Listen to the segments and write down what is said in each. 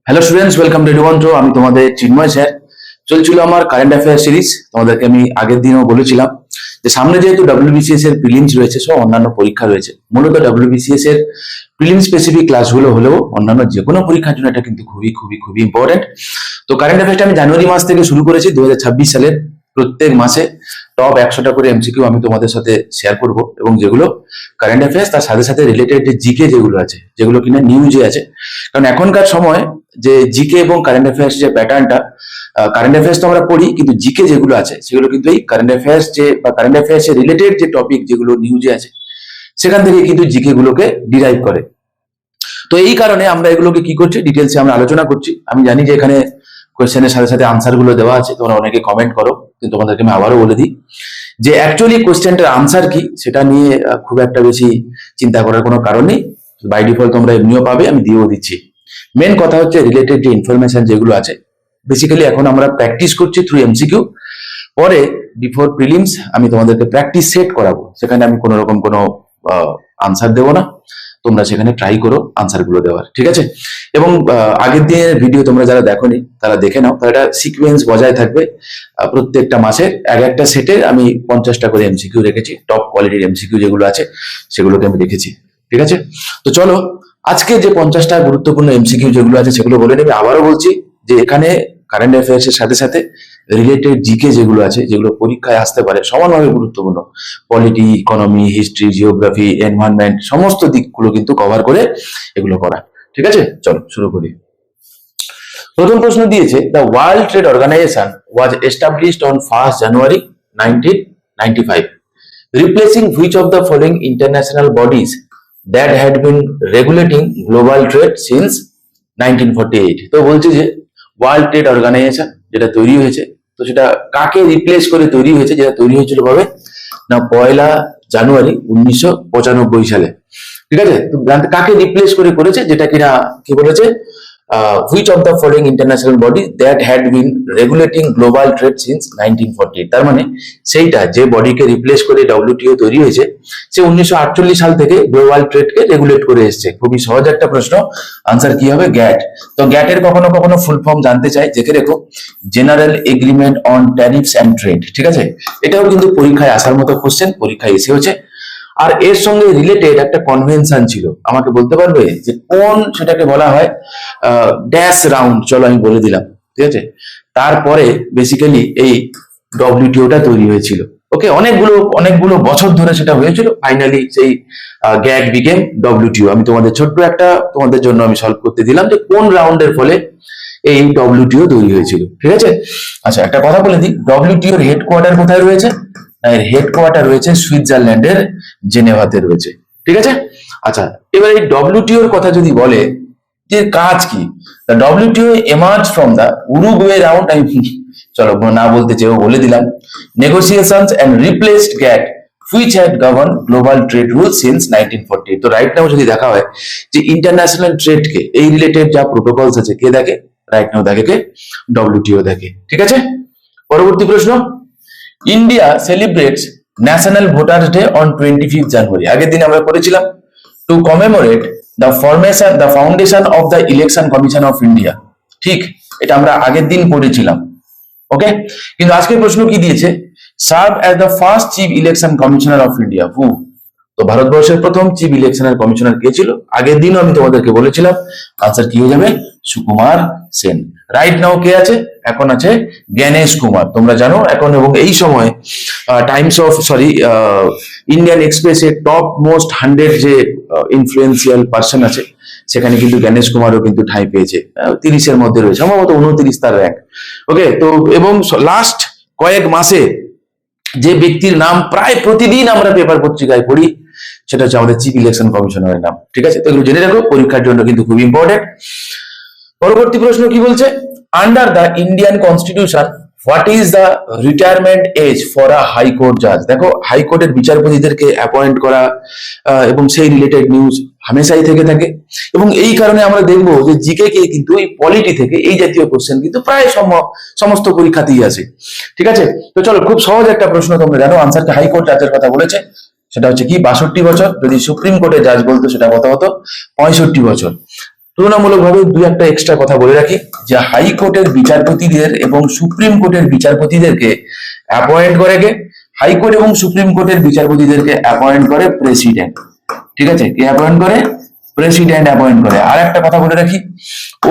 Hello students, welcome to এডুবন্ট। আমি তোমাদের চিন্ময় স্যার। চলছিল আমার কারেন্ট অ্যাফেয়ার সিরিজ। তোমাদেরকে আমি আগের দিনও বলেছিলাম যে সামনে যেহেতু ডব্লিউবিসিএস এর প্রিলিমস রয়েছে, সব অন্যান্য পরীক্ষা রয়েছে, মূলত ডব্লিউবিসিএস এর প্রিলিম স্পেসিফিক ক্লাসগুলো হলেও অন্যান্য যে কোনো পরীক্ষার জন্য এটা কিন্তু খুবই খুবই খুবই ইম্পর্টেন্ট। তো কারেন্ট অ্যাফেয়ারটা আমি জানুয়ারি মাস থেকে শুরু করেছি 2026 সালের। প্রত্যেক মাসে টপ 100টা করে এমসিকিউ আমি তোমাদের সাথে শেয়ার করব, এবং যেগুলো কারেন্ট অ্যাফেয়ার্স তার সাথে সাথে রিলেটেড যে জিকে যেগুলো আছে, যেগুলো কিনা নিউজে আছে। কারণ এখনকার সময় যে জিকে এবং কারেন্ট অ্যাফেয়ার্স যে প্যাটার্নটা, কারেন্ট অ্যাফেয়ার্স তো আমরা পড়ি, কিন্তু জিকে যেগুলো আছে সেগুলো কিন্তু এই কারেন্ট অ্যাফেয়ার্স যে বা কারেন্ট অ্যাফেয়ার্স এর রিলেটেড যে টপিক যেগুলো নিউজে আছে সেখান থেকে কিন্তু জিকে গুলোকে ডিরাইভ করে। তো এই কারণে আমরা এগুলোকে কি করছি, ডিটেলসে আমরা আলোচনা করছি। আমি জানি যে এখানে কোয়েশ্চেনের সাথে সাথে আনসার গুলো দেওয়া আছে, তোমরা অনেকে কমেন্ট করো, কিন্তু তোমাদেরকে আমি আবারও বলে দিই যে অ্যাকচুয়ালি কোয়েশ্চেনটার আনসার কি সেটা নিয়ে খুব একটা বেশি চিন্তা করার কোনো কারণ নেই। বাই ডিফল্ট তোমরা এমনিও পাবে, আমি দিয়েও দিচ্ছি। মেন কথা হচ্ছে রিলেটেড যে ইনফরমেশন যেগুলো আছে, বেসিক্যালি এখন আমরা প্র্যাকটিস করছি থ্রু এমসিকিউ। পরে বিফোর প্রিলিমস আমি তোমাদেরকে প্র্যাকটিস সেট করাবো, সেখানে আমি কোনো রকম কোনো আনসার দেবো না, তোমরা সেখানে ট্রাই করো আনসার গুলো দেওয়ার, ঠিক আছে? এবং আগের দিনের ভিডিও তোমরা যারা দেখোনি তারা দেখে নাও, তাহলে একটা সিকোয়েন্স বজায় থাকবে। প্রত্যেকটা মাসের এক একটা সেটে আমি 50টা করে এমসিকিউ রেখেছি, টপ কোয়ালিটির এমসিকিউ যেগুলো আছে সেগুলোকে আমি রেখেছি, ঠিক আছে? তো চলো আজকে যে 50টা গুরুত্বপূর্ণ এমসিকিউ যেগুলো আছে সেগুলো বলে নেবে। আবারও বলছি যে এখানে কারেন্ট অ্যাফেয়ার্স এর সাথে সাথে রিলেটেড জিকে যেগুলো আছে, যেগুলো পরীক্ষায় আসতে পারে, সমানভাবে গুরুত্বপূর্ণ। Polity, economy, history, geography, environment, সমস্ত দিকগুলো কিন্তু কভার করে এগুলো করা, ঠিক আছে? চলো শুরু করি। প্রথম প্রশ্ন দিয়েছে, the World Trade Organization was established on 1st January 1995, replacing which of the following international bodies that had been regulating global trade since 1948? তো বলছে যে ওয়ার্ল্ড ট্রেড অর্গানাইজেশন যেটা তৈরি হয়েছে, তো সেটা কাকে রিপ্লেস করে তৈরি হয়েছে? যেটা তৈরি হয়েছিল কবে না, 1 জানুয়ারি 1995 সালে, ঠিক আছে? তো কাকে রিপ্লেস করে করেছে, যেটা কিনা কি বলেছে, which of the following international bodies that had been regulating global trade since 1948? তার মানে সেইটা যে বডিকে রিপ্লেস করে ডব্লিউটিও তৈরি হয়েছে, সে 1948 সাল থেকে গ্লোবাল ট্রেডকে রেগুলেট করে এসেছে। খুবই সহজ একটা প্রশ্ন, আনসার কি হবে? গ্যাট। তো গ্যাটের কখনো কখনো ফুল ফর্ম জানতে চাই, দেখে রেখো, general agreement on tariffs and trade, ঠিক আছে? এটাও কিন্তু পরীক্ষায় আসার মতো কোশ্চেন, পরীক্ষায় এসে হচ্ছে। আর এর সঙ্গে রিলেটেড একটা কনভেনশন ছিল, আমাকে বলতে পারবে যে কোন সেটাকে বলা হয়? Dash round. চলো আমি বলে দিলাম, ঠিক আছে? তারপরে বেসিক্যালি এই ডব্লিউটিওটা তৈরি হয়েছিল। ওকে, অনেকগুলো বছর ধরে সেটা হয়েছিল, ফাইনালি সেই গ্যাগ বিকেম ডব্লিউটিও। আমি তোমাদের ছোট্ট একটা তোমাদের জন্য আমি সলভ করতে দিলাম যে কোন রাউন্ডের ফলে এই ডব্লিউটিও তৈরি হয়েছিল, ঠিক আছে? আচ্ছা, একটা কথা বলে দিই, ডব্লিউটিওর হেডকোয়ার্টার কোথায় রয়েছে? এর হেডকোয়ার্টার রয়েছে সুইজারল্যান্ডের জেনেভাতে রয়েছে, ঠিক আছে? আচ্ছা, এবার এই ডব্লিউটিওর কথা যদি বলে যে কাজ কি, the WTO emerge from the Uruguay round. আমি চলো না বলতে চেয়েও বলে দিলাম, negotiations and replaced GATT which had governed global trade rules since 1948. তো রাইট নাও যদি দেখা হয় যে ইন্টারন্যাশনাল ট্রেড কে এই রিলেটেড যা প্রোটোকলস আছে কে দেখে? রাইট নাও দেখে কে? ডব্লিউটিও দেখে, ঠিক আছে? পরবর্তী প্রশ্ন, India celebrates national voters day on 25 জানুয়ারি। আগের দিন আমরা করেছিলাম two commemorate the foundation of the election commission of India, ঠিক? এটা আমরা আগের দিন পড়েছিলাম, ওকে? কিন্তু আজকের প্রশ্ন কি দিয়েছে, serve as the first chief election commissioner of India হু? তো ভারতবর্ষের প্রথম চিফ ইলেকশনের কমিশনার কে ছিল? আগের দিনও আমি তোমাদেরকে বলেছিলাম, আনসার কি হয়ে যাবে? সুকুমার সেন। রাইট নাও কে আছে? এখন আছে জ্ঞানেশ কুমার। তোমরা জানো এখন এবং এই সময় ইন্ডিয়ান এক্সপ্রেসের টপ মোস্ট 100 যে ইনফ্লুয়েন্সিয়াল পার্সন আছে, সেখানে কিন্তু জ্ঞানেশ কুমারও কিন্তু ঠাঁই পেয়েছে, 30-এর মধ্যে রয়েছে, সম্ভবত 29 তার র্যাঙ্ক, ওকে? তো এবং লাস্ট কয়েক মাসে যে ব্যক্তির নাম প্রায় প্রতিদিন আমরা পেপার পত্রিকায় পড়ি, সেটা হচ্ছে আমাদের চিফ ইলেকশন কমিশনারের নাম, ঠিক আছে? তো এগুলো জেনে রাখো, পরীক্ষার জন্য কিন্তু খুব ইম্পর্টেন্ট। পরবর্তী প্রশ্ন কি বলছে, under the Indian constitution what is the retirement age for a high court জাজ? দেখো, হাইকোর্টের বিচারপতিদেরকে অ্যাপয়েন্ট করা এবং সেই রিলেটেড নিউজ হামেশাই থেকে থাকে, এবং এই কারণে আমরা দেখবো যে জিকে কে কিন্তু এই পলিটি থেকে এই জাতীয় কোশ্চেন কিন্তু প্রায় সমস্ত পরীক্ষাতেই আসে, ঠিক আছে? তো চলো, খুব সহজ একটা প্রশ্ন, তোমরা জানো আনসারটা হাইকোর্ট জাজের কথা বলেছে, সেটা হচ্ছে কি 62 বছর। যদি সুপ্রিম কোর্টের জাজ বলতো সেটা কত হতো? 65 বছর। তুলনামূলকভাবে দুই একটা এক্সট্রা কথা বলে রাখি যে হাইকোর্টের বিচারপতিদের এবং সুপ্রিম কোর্টের বিচারপতিদেরকে অ্যাপয়েন্ট করে কে? হাইকোর্ট এবং সুপ্রিম কোর্টের বিচারপতিদেরকে অ্যাপয়েন্ট করে প্রেসিডেন্ট। ঠিক আছে, কে অ্যাপয়েন্ট করে? প্রেসিডেন্ট অ্যাপয়েন্ট করে। আর একটা কথা বলে রাখি,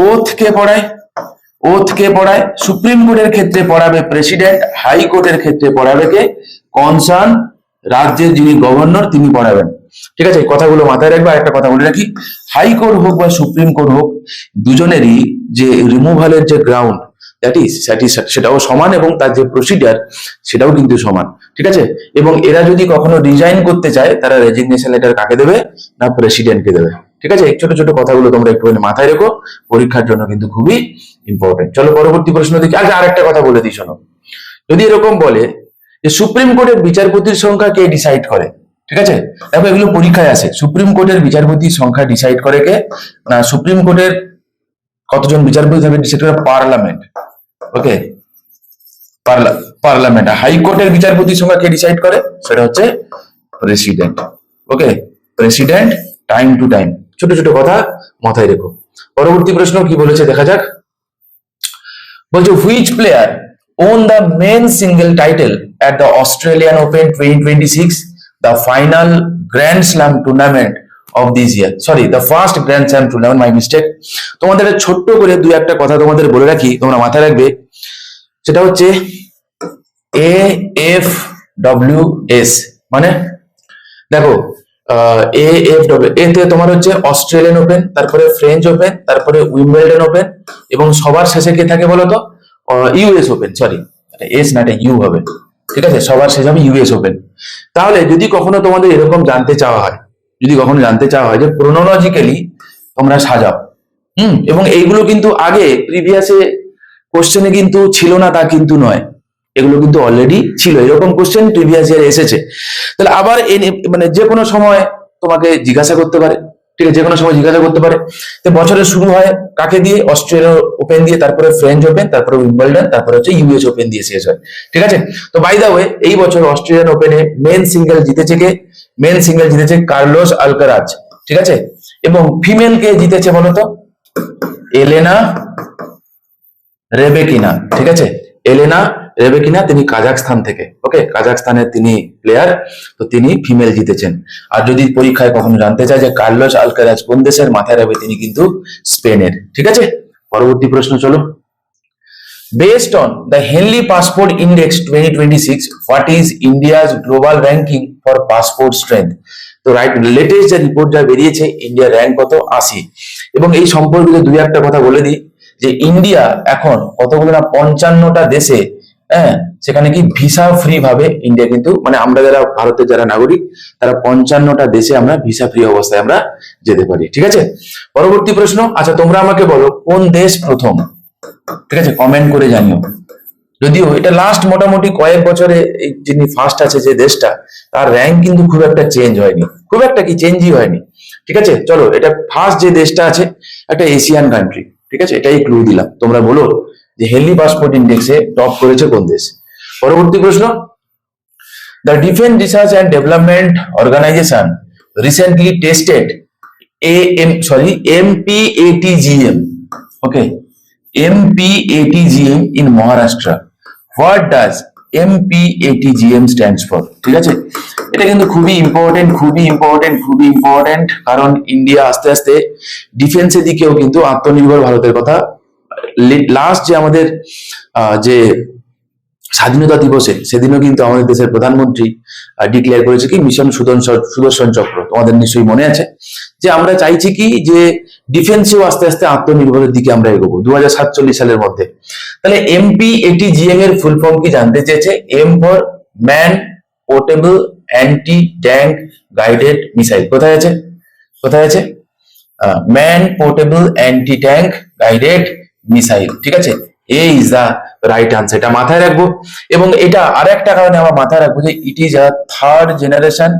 ওথ কে পড়ায়? ওথ কে পড়ায়? সুপ্রিম কোর্টের ক্ষেত্রে পড়াবে প্রেসিডেন্ট, হাইকোর্টের ক্ষেত্রে পড়াবে কে? কনসার্ন রাজ্যের যিনি গভর্নর তিনি পড়াবেন। ঠিক আছে, কথাগুলো মাথায় রাখবে। আর একটা কথা বলে রাখি, হাইকোর্ট হোক বা সুপ্রিম কোর্ট হোক, দুজনেরই যে রিমুভালের যে গ্রাউন্ড সেটাও সমান এবং তার যে প্রসিডিয়ার সেটাও কিন্তু সমান। ঠিক আছে, এবং এরা যদি কখনো রিজাইন করতে চায় তারা রেজিগনেশন লেটার কাকে দেবে? না প্রেসিডেন্টকে দেবে। ঠিক আছে, এই ছোট ছোট কথাগুলো তোমরা একটুখানি মাথায় রেখো, পরীক্ষার জন্য কিন্তু খুবই ইম্পর্টেন্ট। চলো পরবর্তী প্রশ্ন দেখি। আগে আরেকটা কথা বলে দিই, শোনো। যদি এরকম বলে যে সুপ্রিম কোর্টের বিচারপতির সংখ্যা কে ডিসাইড করে? ঠিক আছে, দেখো এগুলো পরীক্ষায় আসে। সুপ্রিম কোর্টের বিচারপতির সংখ্যা ডিসাইড করে কে? না সুপ্রিম কোর্টের কতজন বিচারপতি থাকবে ডিসাইড করে পার্লামেন্ট। ওকে, পার্লামেন্ট। হাইকোর্টের বিচারপতির সংখ্যা কে ডিসাইড করে? সেটা হচ্ছে president. Okay, president time to time. ছোট ছোট কথা মাথায় রেখো। পরবর্তী প্রশ্ন কি বলেছে দেখা যাক। বলছে which player won the men single title at the Australian open 2026, the final Grand Slam tournament of this year, sorry, the first Grand Slam tournament, my mistake. তোমাদের ছোট্ট করে দুই একটা কথা তোমাদের বলে রাখি, তোমরা মাথায় রাখবে। সেটা হচ্ছে AFWS, মানে দেখো AFW, এতে তোমার হচ্ছে অস্ট্রেলিয়ান ওপেন, তারপরে ফ্রেঞ্চ ওপেন, তারপরে উইম্বলডন ওপেন, এবং সবার শেষে কে থাকে বলো তো? US open. সরি, এস না, এটা ইউ হবে। ঠিক আছে, সবার শেষে হবে ইউএস ওপেন। তাহলে যদি কখনো তোমাদের এরকম জানতে চাওয়া হয়, যদি কখনো জানতে চাওয়া হয় যে ক্রোনোলজিক্যালি তোমরা সাজাও, এবং এইগুলো কিন্তু আগে প্রিভিয়াসে কোশ্চেনে কিন্তু ছিল না তা কিন্তু নয়, এগুলো কিন্তু অলরেডি ছিল। এরকম কোশ্চেন প্রিভিয়াস ইয়ার এসেছে। তাহলে আবার মানে যে কোনো সময় তোমাকে জিজ্ঞাসা করতে পারে। ঠিক আছে, যে কোনো সময় জিজ্ঞাসা করতে পারে। তো বছরের শুরু হয় কাকে দিয়ে? অস্ট্রেলিয়ান ওপেন দিয়ে, তারপরে ফ্রেঞ্চ ওপেন, তারপরে উইম্বলডন, তারপরে হচ্ছে ইউএস ওপেন দিয়ে শেষ হয়। ঠিক আছে, তো বাই দা ওয়ে এই বছর অস্ট্রেলিয়ান ওপেনে মেন সিঙ্গেল জিতেছে কে? মেন সিঙ্গেল জিতেছে কার্লোস আলকারাজ। ঠিক আছে, এবং ফিমেল কে জিতেছে বলতো? এলেনা রেবেকিনা। ঠিক আছে, এলেনা রেবেকিনা, তিনি কাজাকস্তান থেকে। ওকে, কাজাকস্তানের তিনি প্লেয়ার, তো তিনি ফিমেল জিতেছেন। আর যদি পরীক্ষায় কখনো জানতে চায় যে কার্লোস আলকারাজ কোন দেশের, মাথায় রাখবে তিনি কিন্তু স্পেনের। ঠিক আছে, পরবর্তী প্রশ্ন চলো। Based on the Henley Passport Index 2026, what is India's global ranking for passport strength? তো রাইট, লেটেস্ট যে রিপোর্ট যা বেরিয়েছে, ইন্ডিয়ার র্যাঙ্ক কত? 80। এবং এই সম্পর্কিত দুই একটা কথা বলে দিই যে ইন্ডিয়া এখন কতগুলো না 55টা দেশে, হ্যাঁ, সেখানে কি ভিসা ফ্রি ভাবে ইন্ডিয়া কিন্তু, মানে আমরা যারা ভারতের যারা নাগরিক তারা 55টা দেশে আমরা ভিসা ফ্রি অবস্থায় আমরা যেতে পারি। ঠিক আছে, পরবর্তী প্রশ্ন। আচ্ছা তোমরা আমাকে বলো কোন দেশ প্রথম? ঠিক আছে, কমেন্ট করে জানিও। যদিও এটা লাস্ট মোটামুটি কয়েক বছরে যিনি ফার্স্ট আছে যে দেশটা, তার র্যাঙ্ক কিন্তু খুব একটা চেঞ্জ হয়নি, খুব একটা কি চেঞ্জই হয়নি। ঠিক আছে, চলো এটা ফার্স্ট যে দেশটা আছে একটা এশিয়ান কান্ট্রি। ঠিক আছে, এটাই ক্লু দিলাম। তোমরা বলো যে হেনলি পাসপোর্ট ইন্ডেক্সে টপ করেছে কোন দেশ? পরবর্তী প্রশ্ন। The defence research and development organisation recently tested MPATGM. Okay, MPATGM in Maharashtra. What does MPATGM stands for? ঠিক আছে, এটা কিন্তু খুবই ইম্পর্টেন্ট, খুবই ইম্পর্টেন্ট, খুবই ইম্পর্টেন্ট, কারণ ইন্ডিয়া আস্তে আস্তে ডিফেন্সের দিকেও কিন্তু আত্মনির্ভর ভারতের কথা। লাস্ট যে আমাদের যে স্বাধীনতা দিবসে, সেদিনও কিন্তু আমাদের দেশের প্রধানমন্ত্রী ডিক্লেয়ার করেছে কি মিশন সুদর্শন চক্র। তোমাদের নিশ্চয়ই মনে আছে যে আমরা চাইছি কি যে ডিফেন্সেও আস্তে আস্তে আত্মনির্ভরের দিকে আমরা এগোবো 2047 সালের মধ্যে। তাহলে MPATGM এর ফুল ফর্ম কি জানতে চেয়েছে? M for man portable anti tank guided missile. কোথায় আছে? কোথায় আছে? Man portable anti tank guided missile. ঠিক আছে, A is the right answer. এটা মাথায় রাখবো। এবং এটা আর একটা কারণে আমরা মাথায় রাখবো যে it is a third generation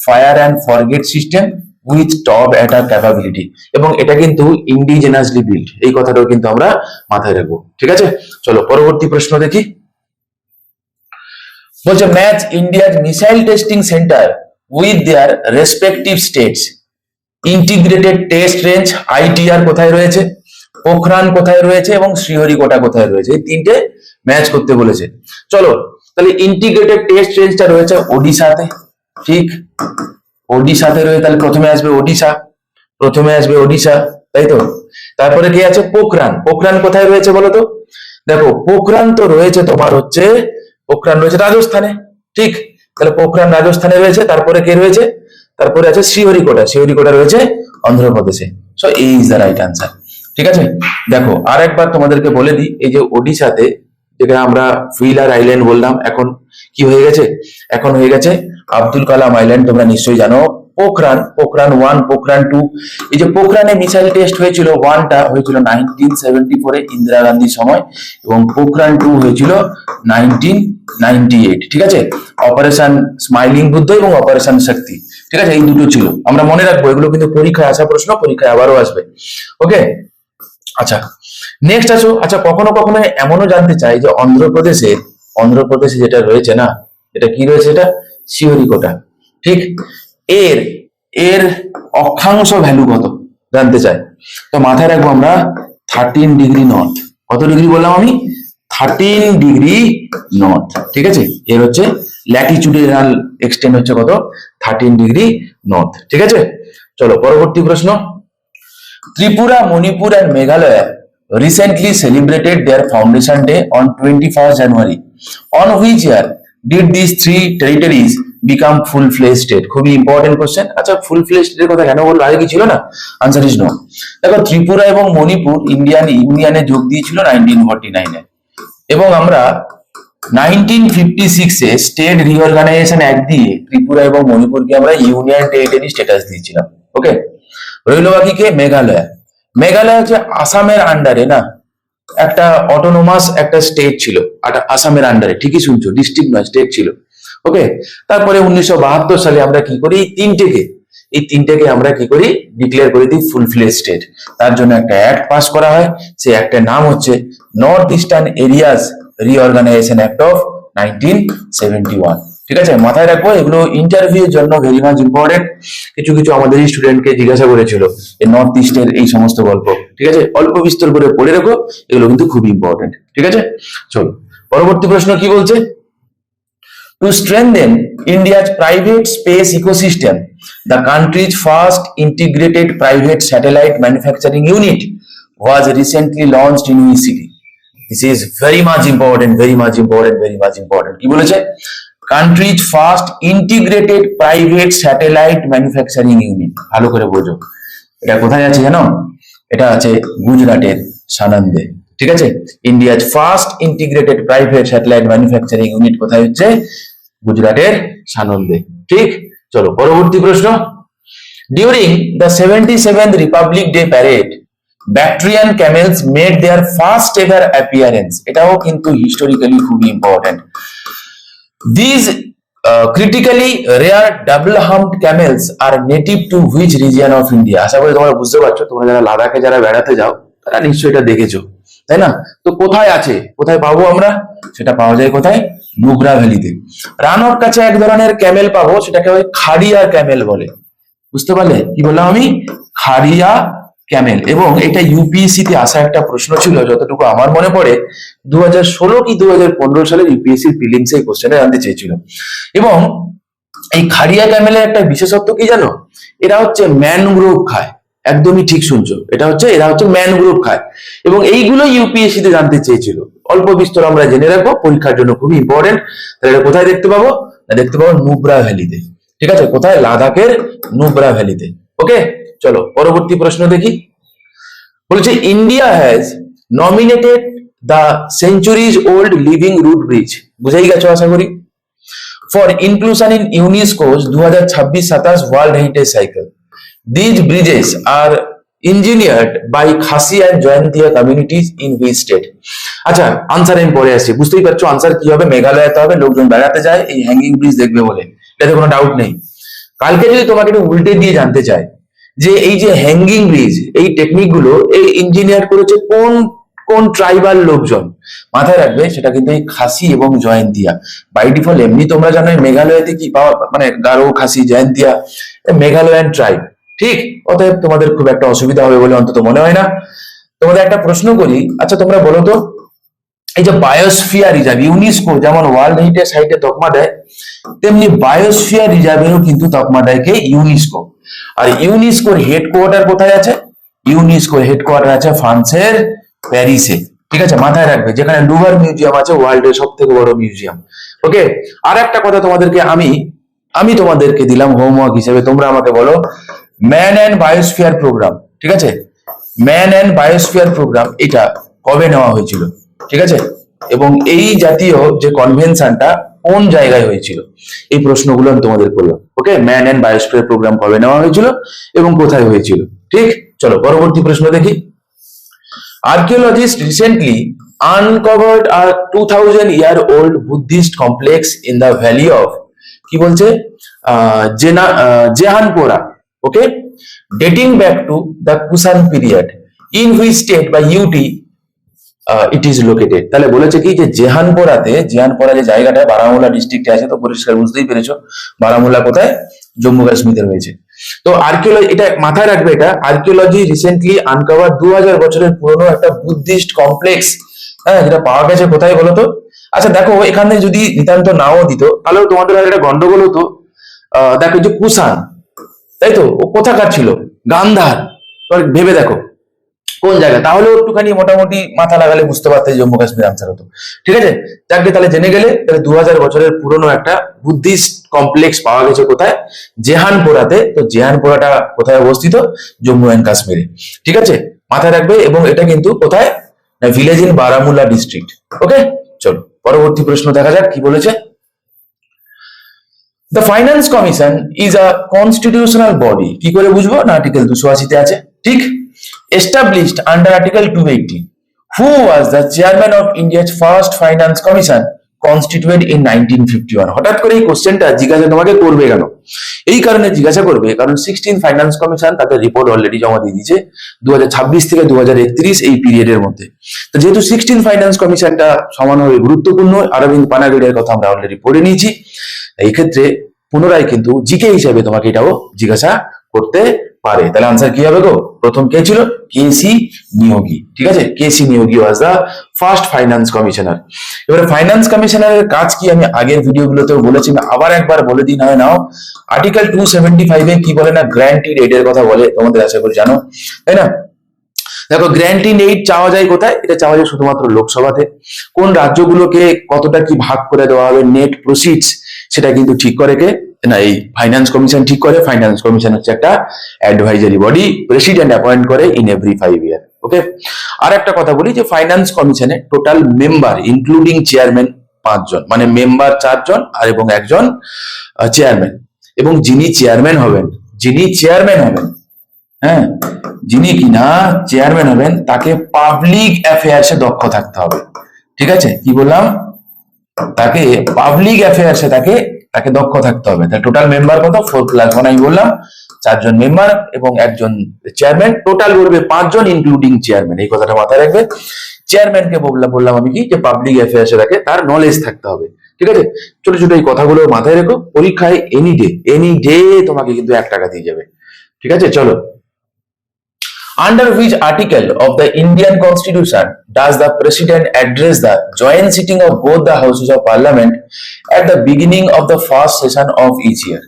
fire and forget system with top attack capability, এবং এটা কিন্তু ইন্ডিজেনাসলি বিল্ড। এই কথাটাও কিন্তু আমরা মাথায় রাখবো। ঠিক আছে, চলো পরবর্তী প্রশ্ন দেখি। বলছে match India's missile testing centre with their respective states. Integrated test range ITR কোথায় রয়েছে, পোখরান কোথায় রয়েছে এবং শ্রীহরিকোটা কোথায় রয়েছে, এই তিনটে ম্যাচ করতে বলেছে। চলো তাহলে ইন্টিগ্রেটেড টেস্ট রেঞ্জটা রয়েছে ওডিশাতে, ঠিক ওডিশাতে রয়েছে, তাহলে প্রথমে আসবে ওডিশা, তাই তো। তারপরে কি আছে, পোখরান, পোখরান কোথায় রয়েছে বলো তো, দেখো পোখরান তো রয়েছে তোমার হচ্ছে, পোখরান রয়েছে রাজস্থানে, ঠিক, তাহলে পোখরান রাজস্থানে রয়েছে। তারপরে কে রয়েছে, তারপরে আছে শ্রীহরিকোটা, শ্রীহরিকোটা রয়েছে অন্ধ্রপ্রদেশে। সো এই ইজ দ্য রাইট আনসার, ঠিক আছে। দেখো আর একবার তোমাদেরকে বলে দিই, এই যে ওডিশাতে যেটা আমরা হুইলার আইল্যান্ড বললাম, এখন কি হয়ে গেছে, এখন হয়ে গেছে আব্দুল কালাম আইল্যান্ড, তোমরা নিশ্চয়ই জানো। পোখরান, পোখরান 1, পোখরান 2, এই যে পোখরানে মিসাইল টেস্ট হয়েছিল, 1টা হয়েছিল 1974 ইন্দিরা গান্ধীর সময়, এবং পোখরান 2 হয়েছিল 1998, ঠিক আছে। অপারেশন স্মাইলিং বুদ্ধ এবং অপারেশন শক্তি, ঠিক আছে, এই দুটো ছিল, আমরা মনে রাখবো, এগুলো কিন্তু পরীক্ষায় আসা প্রশ্ন, পরীক্ষায় আবারও আসবে। ওকে, আচ্ছা নেক্সট আসো। আচ্ছা কখনো কখনো এমনও জানতে চাই যে অন্ধ্রপ্রদেশে যেটা রয়েছে না, এটা কি রয়েছে, এটা শ্রীহরিকোটা, ঠিক, এর এর অক্ষাংশ ভ্যালু কত জানতে চাই, তো মাথায় রাখবো আমরা 13 ডিগ্রি নর্থ। কত ডিগ্রি বললাম আমি, 13 ডিগ্রি নর্থ, ঠিক আছে। এর হচ্ছে ল্যাটিচুডিনাল এক্সটেন্ড হচ্ছে কত, 13 ডিগ্রি নর্থ, ঠিক আছে। চলো পরবর্তী প্রশ্ন। Tripura, Manipur and Meghalaya recently celebrated their foundation day on 21st January. On which year did these three territories become full-fledged state? খুবই ইম্পর্টেন্ট কোশ্চেন। আচ্ছা ফুল-ফ্লেজড স্টেটের কথা কেন বলবো, আগে কি ছিল না? Answer is no. দেখো ত্রিপুরা এবং মণিপুর ইন্ডিয়ান ইউনিয়নে যোগ দিয়েছিল 1949-এ, এবং আমরা 1956-এ স্টেট রিঅর্গানাইজেশন অ্যাক্ট দিয়ে ত্রিপুরা এবং মণিপুরকে আমরা ইউনিয়ন টেরিটরি স্ট্যাটাস দিয়েছিলাম। ওকে, রইল বাকি কে, মেঘালয়। মেঘালয় হচ্ছে আসামের আন্ডারে না, একটা অটোনোমাস একটা স্টেট ছিল, আসামের আন্ডারে, ঠিকই শুনছো, ডিস্ট্রিক্ট নয় স্টেট ছিল। ওকে, তারপরে 1972 সালে আমরা কি করি, এই তিনটেকে আমরা কি করি, ডিক্লেয়ার করে দিই ফুল ফ্লেজ স্টেট। তার জন্য একটা অ্যাক্ট পাস করা হয়, সেই অ্যাক্টের নাম হচ্ছে north eastern areas reorganisation act of 1971, ঠিক আছে। মাথায় রাখবো, এগুলো ইন্টারভিউ এর জন্য ভেরি মাচ ইম্পর্টেন্ট। কিছু কিছু আমাদের স্টুডেন্টকে জিজ্ঞাসা করেছিল এই নর্থ ইস্টের এই সমস্ত গল্প, ঠিক আছে, অল্প বিস্তর করে পড়ে রেখো, এগুলো কিন্তু খুব ইম্পর্টেন্ট, ঠিক আছে। চলো পরবর্তী প্রশ্ন কি বলছে, to strengthen India's private space ecosystem, the country's first integrated private satellite manufacturing unit was recently launched in which city? This is very much important, very much important, very much important. কি বলেছে, country's first integrated private satellite manufacturing unit, ভালো করে বোঝো, এটা কোথায় আছে জানো, এটা আছে গুজরাটের সানন্দে, ঠিক আছে। India's first integrated private satellite manufacturing unit কোথায় হচ্ছে, গুজরাটের সানন্দে, ঠিক। চলো পরবর্তী প্রশ্ন। During the 77th Republic day parade, Bactrian CAMELS made their first ever appearance, এটাও কিন্তু হিস্টোরিক্যালি খুবই important. This critically rare double humped camels are native to which region of India? আশা করি তোমরা বুঝতে পারছো, তোমরা যারা লাদাখে যারা বেড়াতে যাও তারা নিশ্চয়ই এটা দেখেছো, তাই না? তো কোথায় আছে, কোথায় পাবো আমরা, সেটা পাওয়া যায় কোথায়, নুব্রা ভ্যালিতে। রানোর কাছে এক ধরনের ক্যামেল পাবো, সেটাকে ওই খাড়িয়া ক্যামেল বলে, বুঝতে পারলে কি বললাম আমি, খাড়িয়া ক্যামেল। এবং এটা ইউপিএসসি তে আসা একটা প্রশ্ন ছিল, যতটুকু আমার মনে পড়ে 2016 কি 2015 সালে ইউপিএসসি প্রিলিমস এই কোশ্চেনে জানতে চেয়েছিল। এবং এই খাড়িয়া ক্যামেলের একটা বিশেষত্ব কি জানো, এরা হচ্ছে ম্যানগ্রোভ খায়, একদমই ঠিক শুনছো, এরা হচ্ছে ম্যানগ্রোভ খায়, এবং এইগুলো ইউপিএসসি তে জানতে চেয়েছিল। অল্প বিস্তর আমরা জেনে রাখবো, পরীক্ষার জন্য খুবই ইম্পর্টেন্ট। তাহলে এটা কোথায় দেখতে পাবো, দেখতে পাবো নুব্রা ভ্যালিতে, ঠিক আছে, কোথায়, লাদাখের নুব্রা ভ্যালিতে। ওকে, চলো পরবর্তী প্রশ্ন দেখি। বলছে India has nominated the centuries old living root bridge, বুঝেই গেছো আশা করি, for inclusion in UNESCO's 2026-27 world heritage cycle. These bridges are engineered by Khasi and Jaintia communities in which state? আচ্ছা আনসার আমি পরে আসছি, বুঝতেই পারছো আনসার কি হবে, মেঘালয়তে হবে, লোকজন বেড়াতে যায় এই হ্যাঙ্গিং ব্রিজ দেখবে বলে, এটাতে কোনো ডাউট নেই। কালকে যদি তোমাকে একটু উল্টে দিয়ে জানতে চায় যে এই যে হ্যাঙ্গিং ব্রিজ, এই টেকনিক গুলো এই ইঞ্জিনিয়ার করেছে কোন কোন ট্রাইবাল লোকজন, মাথায় রাখবে সেটা কিন্তু এই খাসি এবং জয়ন্তিয়া। বাই ডিফল্ট এমনি তোমরা জানো মেঘালয়তে কি পাওয়া, মানে গারো, খাসি, জয়ন্তিয়া, মেঘালয়ান ট্রাইব, ঠিক, অতএব তোমাদের খুব একটা অসুবিধা হবে বলে অন্তত মনে হয় না। তোমাদের একটা প্রশ্ন করি, আচ্ছা তোমরা বলো তো, এই যে বায়োস্ফিয়ার রিজার্ভ, ইউনেস্কো যেমন ওয়ার্ল্ড হেরিটেজ সাইটে তকমা দেয়, তেমনি বায়োস্ফিয়ার রিজার্ভেরও কিন্তু তকমা দেয় কে? ইউনেস্কো। আর ইউনেস্কোর হেডকোয়ার্টার কোথায় আছে? ইউনেস্কোর হেডকোয়ার্টার আছে ফ্রান্সের প্যারিসে। ঠিক আছে, মাথায় রাখবে, যেখানে লুভার মিউজিয়াম আছে, ওয়ার্ল্ডের সব থেকে বড় মিউজিয়াম। ওকে, আর একটা কথা তোমাদেরকে আমি আমি তোমাদেরকে দিলাম হোমওয়ার্ক হিসেবে, তোমরা আমাকে বলো ম্যান অ্যান্ড বায়োস্ফিয়ার প্রোগ্রাম, ঠিক আছে, ম্যান অ্যান্ড বায়োস্ফিয়ার প্রোগ্রাম এটা কবে নেওয়া হয়েছিল? ঠিক আছে, এবং এই জাতীয় যে কনভেনশনটা কোন জায়গায় হয়েছিল? এই প্রশ্নগুলো আমি তোমাদের করলাম। ওকে, ম্যান অ্যান্ড বায়োস্ফিয়ার প্রোগ্রাম কবে নেওয়া হয়েছিল এবং কোথায় হয়েছিল? ঠিক, চলো পরবর্তী প্রশ্ন দেখি। Archaeologists recently uncovered a 2000-year-old Buddhist complex in the valley of কি বলছে জেহানপোরা, ওকে, dating back to the Kusan period, in which state by UT it is located. তাহলে বলেছে কি যে জেহানপোরা যে জায়গাটা বারামুল্লা ডিস্ট্রিক্টে আছে, তো পরিষ্কার বুঝতেই পেরেছো বারামুল্লা কোথায়, জম্মু কাশ্মীরে রয়েছে। তো আর্কিওলজি, এটা মাথায় রাখবে, এটা আর্কিওলজি রিসেন্টলি আনকভার 2000 বছরের পুরনো একটা বুদ্ধিস্ট কমপ্লেক্স, হ্যাঁ, যেটা পাওয়া গেছে কোথায় বলো তো? আচ্ছা দেখো, এখানে যদি নিতান্ত নাও দিত তাহলেও তোমাদের একটা গন্ডগোল হতো। দেখো যে কুষাণ, তাই তো, ও কোথাকার ছিল? গান্ধার। ভেবে দেখো কোন জায়গা, তাহলেও একটুখানি মোটামুটি মাথা লাগালে বুঝতে পারতে জম্মু কাশ্মীর আনসার হতো। ঠিক আছে, যাকে তাহলে জেনে গেলে, তাহলে 2000 বছরের পুরনো একটা বুদ্ধিস্ট কমপ্লেক্স পাওয়া গেছে কোথায়? জেহানপোরাতে। তো জেহানপোরাটা কোথায় অবস্থিত? জম্মু অ্যান্ড কাশ্মীরে। ঠিক আছে, মাথায় রাখবে, এবং এটা কিন্তু কোথায়? Village in Baramulla district. Okay, চলো পরবর্তী প্রশ্ন দেখা যাক কি বলেছে। The Finance Commission is a constitutional body, কি করে বুঝবো? না আর্টিকেল 280 তে আছে। ঠিক, established under Article 280. Who was the chairman of India's first Finance Commission constituted in 1951? হঠাৎ করে এই কোশ্চেনটা জিজ্ঞাসা তোমাকে করবে কেন? এই কারণে জিজ্ঞাসা করবে কারণ 16 ফাইন্যান্স কমিশন তাদের রিপোর্ট অলরেডি জমা দিয়ে দিয়েছে 2026 থেকে 2031 এই পিরিয়ডের মধ্যে। তো যেহেতু 16 ফাইন্যান্স কমিশনটা সমানভাবে গুরুত্বপূর্ণ, অরবিন্দ পানাগড়িয়ার কথা আমরা অলরেডি পড়ে নিয়েছি, এই ক্ষেত্রে পুনরায় কিন্তু জিকে হিসাবে তোমাকে এটাও জিজ্ঞাসা করতে পারে। তাহলে আনসার কি হবে গো? প্রথম কে ছিল? কেসি নিয়োগী। ঠিক আছে, কেসি নিয়োগী ওয়াজ দা ফার্স্ট ফাইন্যান্স কমিশনার। এবারে ফাইন্যান্স কমিশনারের কাজ কি আমি আগের ভিডিওগুলোতেও বলেছি, না আবার একবার বলে দিই হয় নাও। আর্টিকেল 275 এ কি বলে না, গ্র্যান্টিড এইডের কথা বলে, তোমাদের আশা করি জানো, তাই না? দেখো, গ্র্যান্টিড এইড চাওয়া যায় কোথায়? এটা চাওয়া যায় শুধুমাত্র লোকসভাতে। কোন রাজ্যগুলোকে কতটা কি ভাগ করে দেওয়া হবে নেট প্রসিডস, সেটা কিন্তু ঠিক করে কে? না, এই ফাইন্যান্স কমিশন ঠিক করে। ফাইন্যান্স কমিশন হচ্ছে একটা অ্যাডভাইজারি বডি, প্রেসিডেন্ট অ্যাপয়েন্ট করে ইন এভরি 5 ইয়ার। ওকে, আর একটা কথা বলি যে ফাইন্যান্স কমিশনে টোটাল মেম্বার ইনক্লুডিং চেয়ারম্যান 5 জন, মানে মেম্বার 4 জন আর এবং একজন চেয়ারম্যান। এবং যিনি চেয়ারম্যান হবেন, হ্যাঁ, যিনি কিনা চেয়ারম্যান হবেন তাকে পাবলিক অ্যাফেয়ার্সে দক্ষ থাকতে হবে। ঠিক আছে, কি বললাম? তাকে পাবলিক অ্যাফেয়ার্সে তাকে দক্ষ থাকতে হবে। তাহলে টোটাল মেম্বার কত? 4+1 আমি বললাম, 4 জন মেম্বার এবং একজন চেয়ারম্যান, টোটাল বলবে 5 জন ইনক্লুডিং চেয়ারম্যান। এই কথাটা মাথায় রাখবে। চেয়ারম্যানকে বললাম আমি কি, যে পাবলিক অ্যাফেয়ার্সে তার নলেজ থাকতে হবে। ঠিক আছে, ছোট ছোট এই কথাগুলো মাথায় রেখো, পরীক্ষায় এনি ডে তোমাকে কিন্তু 1 টাকা দিয়ে যাবে। ঠিক আছে, চলো। Under which article of the Indian Constitution does the President address the joint sitting of both the houses of Parliament at the beginning of the first session of each year?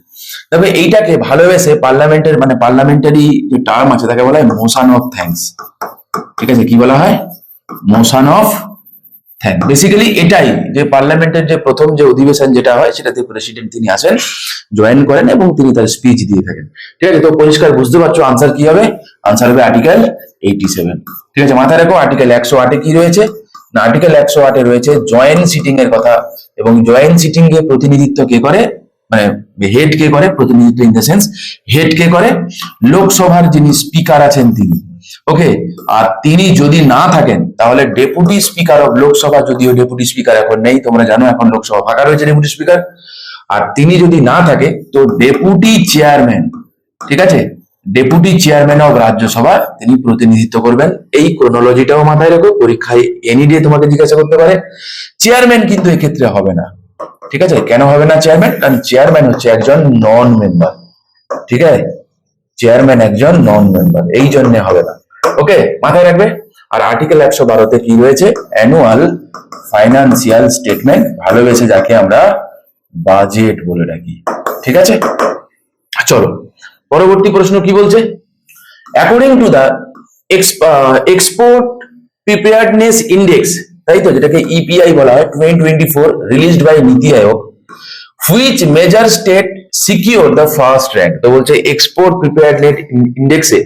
তবে এইটাকে ভালোবেসে পার্লামেন্টের, মানে পার্লামেন্টারি যে term আছে তাকে বলা হয় মোশন অফ থ্যাঙ্কস। ঠিক আছে, কি বলা হয়? Motion of thanks. বেসিক্যালি এটাই যে পার্লামেন্টের যে প্রথম যে অধিবেশন যেটা হয়, সেটাতে প্রেসিডেন্ট তিনি আসেন, জয়েন করেন এবং তিনি তার স্পিচ দিয়ে থাকেন। ঠিক আছে, তো পরিষ্কার বুঝতে পারছো আনসার কি হবে? আনসার হবে আর্টিকেল 87। ঠিক আছে, মাথায় রাখো আর্টিকেল 108 এ কি রয়েছে না, আর্টিকেল 108 এ রয়েছে জয়েন্ট সিটিং এর কথা, এবং জয়েন্ট সিটিং এর প্রতিনিধিত্ব কে করে, মানে হেড কে করে, প্রতিনিধিত্ব ইন দ্য সেন্স হেড কে করে লোকসভার যিনি স্পিকার আছেন তিনি। ওকে, আর তিনি যদি না থাকেন তাহলে ডেপুটি স্পিকার অফ লোকসভা, যদিও ডেপুটি স্পিকার এখন নেই, তোমরা জানো এখন লোকসভা ফাঁকা রয়েছে ডেপুটি স্পিকার, আর তিনি যদি না থাকে তো ডেপুটি চেয়ারম্যান, ঠিক আছে, ডেপুটি চেয়ারম্যান অফ রাজ্যসভা তিনি প্রতিনিধিত্ব করবেন। এই ক্রোনোলজিটাও মাথায় রাখো, পরীক্ষায় এনি ডে তোমাকে জিজ্ঞাসা করতে পারে। চেয়ারম্যান কিন্তু এক্ষেত্রে হবে না। ঠিক আছে, কেন হবে না চেয়ারম্যান? কারণ চেয়ারম্যান হচ্ছে একজন নন মেম্বার। ঠিক আছে, চেয়ারম্যান একজন নন মেম্বার, এই জন্য হবে না। ওকে, মাথায় রাখবে। আর আর্টিকেল 112-তে কি রয়েছে? অ্যানুয়াল ফাইন্যান্সিয়াল স্টেটমেন্ট, ভালোবেসে যাকে আমরা বাজেট বলে ডাকি। ঠিক আছে, চলো পরবর্তী প্রশ্ন কি বলছে। According to the export preparedness index, তাই তো, যেটাকে ইপিআই বলা হয়, 2024 released by NITI Aayog, which major state secure the first rank. তো বলছে এক্সপোর্ট প্রিপেয়ার্ডনেস ইন্ডেক্সে।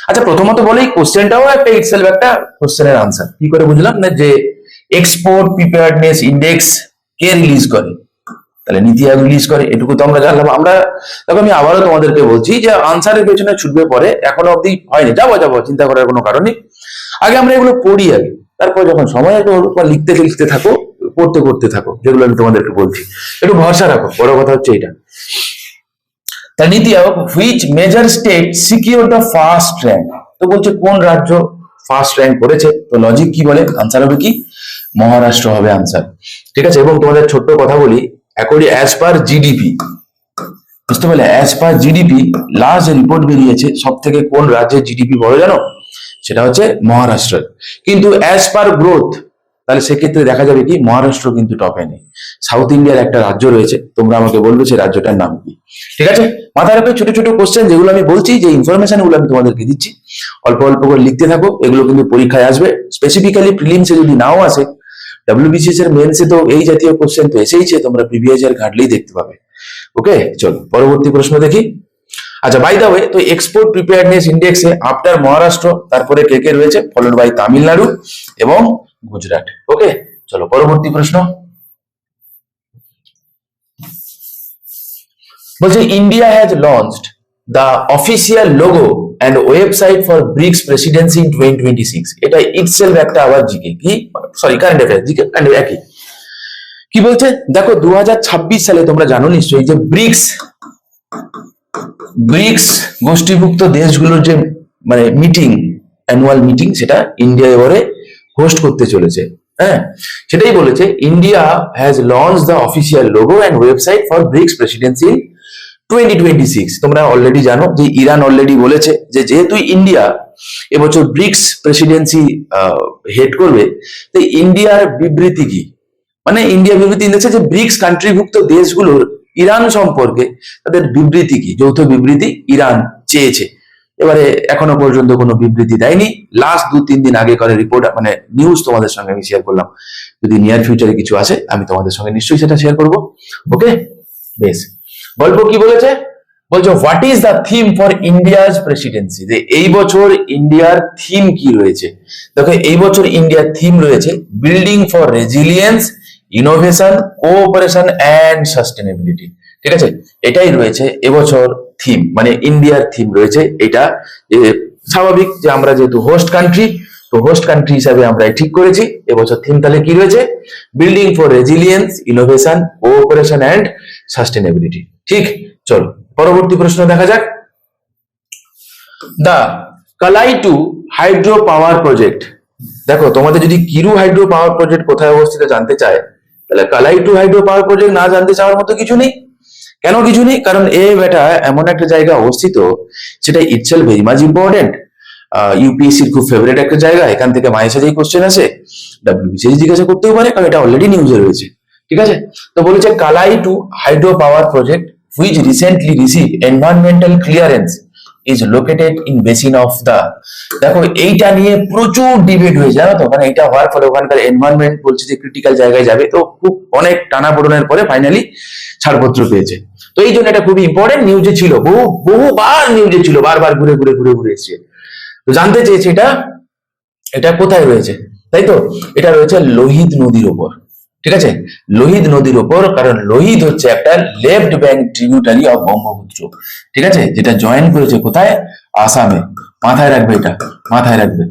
আচ্ছা, প্রথমত বলি কোশ্চেনটাও একটা ইটসেলফ একটা কোশ্চেনের আনসার। কি করে বুঝলাম? না, যে এক্সপোর্ট প্রিপেয়ার্ডনেস ইন্ডেক্স কে রিলিজ করে? তাহলে নীতি আয়োগ রিলিজ করে, এটুকু তো আমরা জানলাম। আমরা দেখো, আমি আবারও তোমাদেরকে বলছি যে আনসারের পেছনে ছুটবে পরে, এখনো অব্দি হয়নি, যাবো, চিন্তা করার কোনো কারণ নেই। আগে আমরা এগুলো পড়ি আগে, তারপর যখন সময় আসবে লিখতে লিখতে থাকো, পড়তে পড়তে থাকো, যেগুলো আমি তোমাদেরকে বলছি। একটু ভরসা রাখো, বড় কথা হচ্ছে এটা। তা NITI Aayog which major state secure the first rank, তো বলছে কোন রাজ্য ফার্স্ট র্যাঙ্ক করেছে? তো লজিক কি বলে? আনসার হবে কি? মহারাষ্ট্র হবে আনসার। ঠিক আছে, এবং তোমাদের ছোট্ট কথা বলি, অ্যাকর্ডিং অ্যাজ পার জিডিপি, বুঝতে পারলে, as per GDP last report বেরিয়েছে, সব থেকে কোন রাজ্যের জিডিপি বড় জানো? সেটা হচ্ছে মহারাষ্ট্রের। কিন্তু অ্যাজ পার গ্রোথ, তাহলে সেক্ষেত্রে দেখা যাবে কি মহারাষ্ট্র কিন্তু টপে নেই। সাউথ ইন্ডিয়ার একটা রাজ্য রয়েছে, তোমরা আমাকে বলবে সেই রাজ্যটার নাম কি। ঠিক আছে, মাথায় রাখবে ছোট ছোট কোশ্চেন, যেগুলো আমি বলছি, যে ইনফরমেশন গুলো আমি তোমাদেরকে দিচ্ছি, অল্প অল্প করে লিখতে থাকো। এগুলো কিন্তু পরীক্ষায় আসবে, স্পেসিফিক্যালি প্রিলিমসে যদি নাও আসে, ডাব্লিউবিসিএস এর মেন্সে তো এই জাতীয় কোশ্চেন তো এসেইছে, তোমরা প্রিভিয়াস ইয়ার ঘাটলেই দেখতে পাবে। ওকে, চলো পরবর্তী প্রশ্ন দেখি। আচ্ছা, বাই দা ওয়ে, তো এক্সপোর্ট প্রিপেয়ারনেস ইন্ডেক্সে আফটার মহারাষ্ট্র তারপরে কে কে রয়েছে? ফলোড বাই তামিলনাড়ু এবং গুজরাট। ওকে, চলো পরবর্তী প্রশ্ন। বলছে India has launched the official logo and website for BRICS presidency in 2026। এটা ইটসেলফ একটা আবার জিকে, কি sorry current affair, GK current একই। কি বলছে দেখো, 2026 সালে তোমরা জানো নিশ্চয়ই যে ব্রিক্স গোষ্ঠীভুক্ত দেশগুলোর যে মানে মিটিং, অ্যানুয়াল মিটিং, সেটা ইন্ডিয়া এবারে হোস্ট করতে চলেছে। হ্যাঁ, সেটাই বলেছে, India has launch the official logo and website for BRICS presidency 2026। তোমরা অলরেডি জানো যে ইরান অলরেডি বলেছে যে যেহেতু ইন্ডিয়া এবছর ব্রিক্স প্রেসিডেন্সি হেড করবে, তো ইন্ডিয়ার বিবৃতি কি, মানে ইন্ডিয়া বিবৃতি দিয়েছে যে ব্রিক্স কান্ট্রিভুক্ত দেশগুলোর ইরান সম্পর্কে তাদের বিবৃতি কি, যৌথ বিবৃতি ইরান চেয়েছে। এবারে এখনো পর্যন্ত কোনো বিবৃতি দেয়নি। লাস্ট 2-3 দিন আগে করে রিপোর্ট, মানে নিউজ তোমাদের সঙ্গে আমি শেয়ার করলাম। যদি নিয়ার ফিউচারে কিছু আসে আমি তোমাদের সঙ্গে নিশ্চয়ই সেটা শেয়ার করব। ওকে, বেশ। গল্প কি বলেছে? বলছো what is the theme for India's Presidency, যে এই বছর ইন্ডিয়ার থিম কি রয়েছে। দেখো, এই বছর ইন্ডিয়ার থিম রয়েছে building for resilience, innovation, cooperation and sustainability. ঠিক আছে, এটাই রয়েছে এবছর থিম, মানে ইন্ডিয়ার থিম রয়েছে এটা। স্বাভাবিক যে আমরা যেহেতু হোস্ট কান্ট্রি, তো হোস্ট কান্ট্রি হিসাবে আমরা ঠিক করেছি এবছর থিম তাহলে কি রয়েছে? Building for resilience, innovation, cooperation and sustainability. ঠিক, চলো পরবর্তী প্রশ্ন দেখা যাক। দা কালাই টু হাইড্রো পাওয়ার প্রজেক্ট, দেখো তোমাদের যদি কিরু হাইড্রো পাওয়ার প্রজেক্ট কোথায় অবস্থিত জানতে চায়, তাহলে কালাই টু হাইড্রো পাওয়ার প্রজেক্ট না জানতে চাওয়ার মতো কিছু নেই। কেন কিছু নেই? কারণ বেটা এমন একটা জায়গা অবস্থিত, সেটা ইটসেলফ ভেরি মাচ ইম্পর্টেন্ট। ইউপিএসসির খুব ফেভারিট একটা জায়গা, এখান থেকে মাঝে সাঝেই কোশ্চেন আসে, ডাব্লিউবিসিএস জিজ্ঞাসা করতেও পারে, কারণ এটা অলরেডি নিউজে রয়েছে। ঠিক আছে, তো বলেছে Kalai two hydro power project which recently receive environmental clearance is located in basin of the. দেখো, এইটা নিয়ে প্রচুর ডিবেট হয়েছে, জানো তো, মানে এটা হওয়ার ফলে ওখানকার এনভায়রনমেন্ট বলছে যে ক্রিটিক্যাল জায়গায় যাবে, তো খুব অনেক টানাপোড়েনের পরে ফাইনালি ছাড়পত্র পেয়েছে। তো এই জন্য এটা খুবই ইম্পর্টেন্ট, নিউজে ছিল, বহুবার নিউজে ছিল, বারবার ঘুরে ঘুরে ঘুরে ঘুরে এসছে। তো জানতে চেয়েছে এটা কোথায় রয়েছে, তাই তো, এটা রয়েছে লোহিত নদীর ওপর। ঠিক আছে, লোহিত নদীর ওপর, কারণ লোহিত হচ্ছে একটা left bank tributary of Brahmaputra. ঠিক আছে, যেটা জয়েন করেছে কোথায়? আসামে। মাথায় রাখবে, এটা মাথায় রাখবে।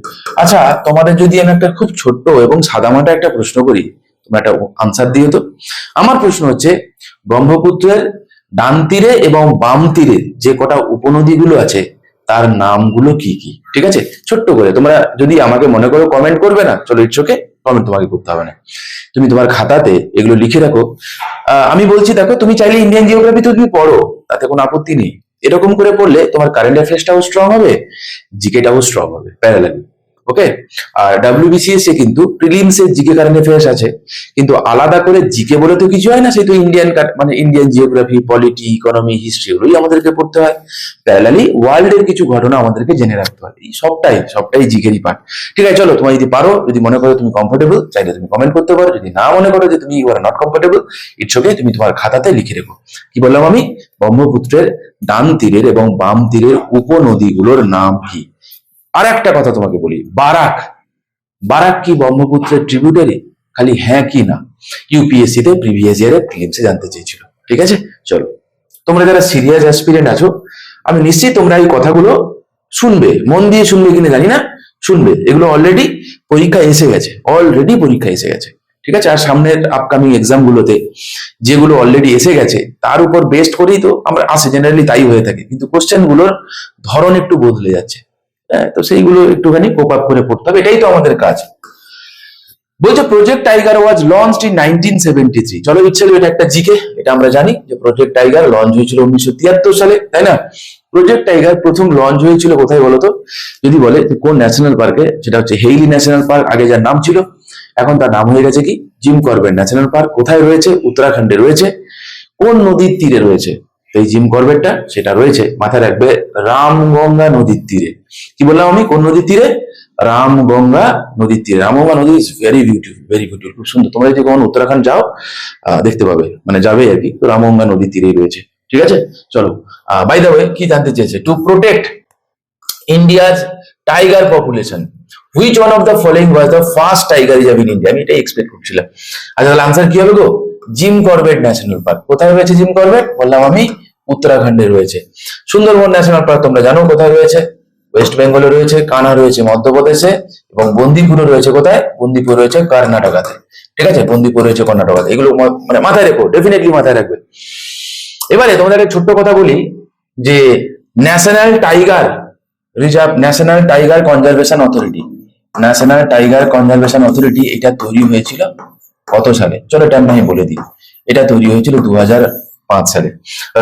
আচ্ছা, তোমাদের যদি আমি একটা খুব ছোট্ট এবং সাদামাটা একটা প্রশ্ন করি, তোমরা একটা আনসার দিও তো। আমার প্রশ্ন হচ্ছে, ব্রহ্মপুত্রের ডান তীরে এবং বাম তীরে যে কটা উপনদীগুলো আছে তার নামগুলো কি কি? ঠিক আছে, ছোট্ট করে তোমরা যদি আমাকে মনে করো কমেন্ট করবে না, চলো ইটস ওকে, কমেন্ট তোমাকে করতে হবে না, তুমি তোমার খাতাতে এগুলো লিখে রাখো। আমি বলছি, দেখো তুমি চাইলে ইন্ডিয়ান জিওগ্রাফি তো তুমি পড়ো, তাতে কোনো আপত্তি নেই, এরকম করে পড়লে তোমার কারেন্ট অ্যাফেয়ার্সটাও স্ট্রং হবে, জিকেটাও স্ট্রং হবে প্যারালালি। ওকে, আর ডাব্লিউবিসিএস এ কিন্তু প্রিলিমস এর জিকে কারেন্ট অ্যাফেয়ার্স আছে, কিন্তু আলাদা করে জিকে বলে তো কিছু হয় না, সেই তো ইন্ডিয়ান মানে Indian geography, polity, economy, history এগুলোই আমাদেরকে পড়তে হয়। প্যারালালি ওয়ার্ল্ডের কিছু ঘটনা আমাদেরকে জেনে রাখতে হয়, এই সবটাই জিকেরই পার্ট। ঠিক আছে, চলো, তোমার যদি পারো, যদি মনে করো তুমি কমফোর্টেবল, চাইলে তুমি কমেন্ট করতে পারো, যদি না মনে করো যে তুমি you are not comfortable, it's okay, তুমি তোমার খাতাতে লিখে রেখো। কি বললাম আমি? ব্রহ্মপুত্রের ডান তীরের এবং বাম তীরের উপনদীগুলোর নাম কি? আর একটা কথা তোমাকে বলি, বারাক কি ব্রহ্মপুত্রের ট্রিবিউটারি? খালি হ্যাঁ কি না, ইউপিএসসি তে প্রিভিয়াস ইয়ারে প্রিলিমসে জানতে চেয়েছিল। ঠিক আছে, চলো, তোমরা যারা সিরিয়াস অ্যাসপিরেন্ট আছো, আমি নিশ্চিত তোমরা এই কথাগুলো শুনবে, মন দিয়ে শুনবে কিনা জানি না, শুনবে। এগুলো অলরেডি পরীক্ষা এসে গেছে, ঠিক আছে। আর সামনের আপকামিং এক্সাম গুলোতে যেগুলো অলরেডি এসে গেছে তার উপর বেস্ট করেই তো আমরা আসে, জেনারেলি তাই হয়ে থাকে, কিন্তু কোশ্চেন গুলোর ধরন একটু বদলে যাচ্ছে। হ্যাঁ, তো সেইগুলো একটুখানি কোপ আপ করে পড়তে হবে, এটাই তো আমাদের কাজ। বলছে project tiger was launched in 1973। চলো, এটা একটা জিকে, এটা আমরা জানি যে প্রজেক্ট টাইগার লঞ্চ হয়েছিল 1973 সালে, তাই না? প্রজেক্ট টাইগার প্রথম লঞ্চ হয়েছিল কোথায় বলতো? যদি বলে কোন ন্যাশনাল পার্কে, সেটা হচ্ছে হেইলি ন্যাশনাল পার্ক, আগে যার নাম ছিল, এখন তার নাম হয়ে গেছে কি জিম করবেট ন্যাশনাল পার্ক। কোথায় রয়েছে? উত্তরাখণ্ডে রয়েছে। কোন নদীর তীরে রয়েছে এই জিম করবেটটা? সেটা রয়েছে, মাথায় রাখবে, রামগঙ্গা নদীর তীরে। কি বললাম আমি? কোন নদীর তীরে? রামগঙ্গা নদীর তীরে। রামগঙ্গা নদী ইজ ভেরি বিউটিফুল, খুব সুন্দর। তোমরা যদি কখন উত্তরাখণ্ড যাও, দেখতে পাবে, মানে যাবে আর কি, তো রামগঙ্গা নদীর তীরেই রয়েছে। ঠিক আছে, চলো। বাই দ্য ওয়ে, কি জানতে চেয়েছে? To protect India's tiger population, which one of the following was the first tiger reserve in India? আমি এটাই এক্সপেক্ট করছিলাম। আচ্ছা, তাহলে আনসার কি হবে গো? Jim Corbett national park. কোথায় রয়েছে জিম করবেট? বললাম আমি, উত্তরাখণ্ডে রয়েছে। সুন্দরবন ন্যাশনাল পার্ক তোমরা জানো কোথায় রয়েছে? ওয়েস্ট বেঙ্গলে রয়েছে। কানহা রয়েছে মধ্যপ্রদেশে, এবং বন্দিপুর রয়েছে কোথায়? বন্দিপুর রয়েছে কর্ণাটকাতে। ঠিক আছে, বন্দিপুর রয়েছে কর্ণাটকাতে। এগুলো মানে মাথায় রেখো, ডেফিনেটলি মাথায় রাখবে। এবারে তোমাদের একটা ছোট্ট কথা বলি, যে national tiger reserve, national tiger conservation authority, এটা তৈরি হয়েছিল কত সালে? চলো এটা আমি বলে দিই, এটা তৈরি হয়েছিল 2005 সালে।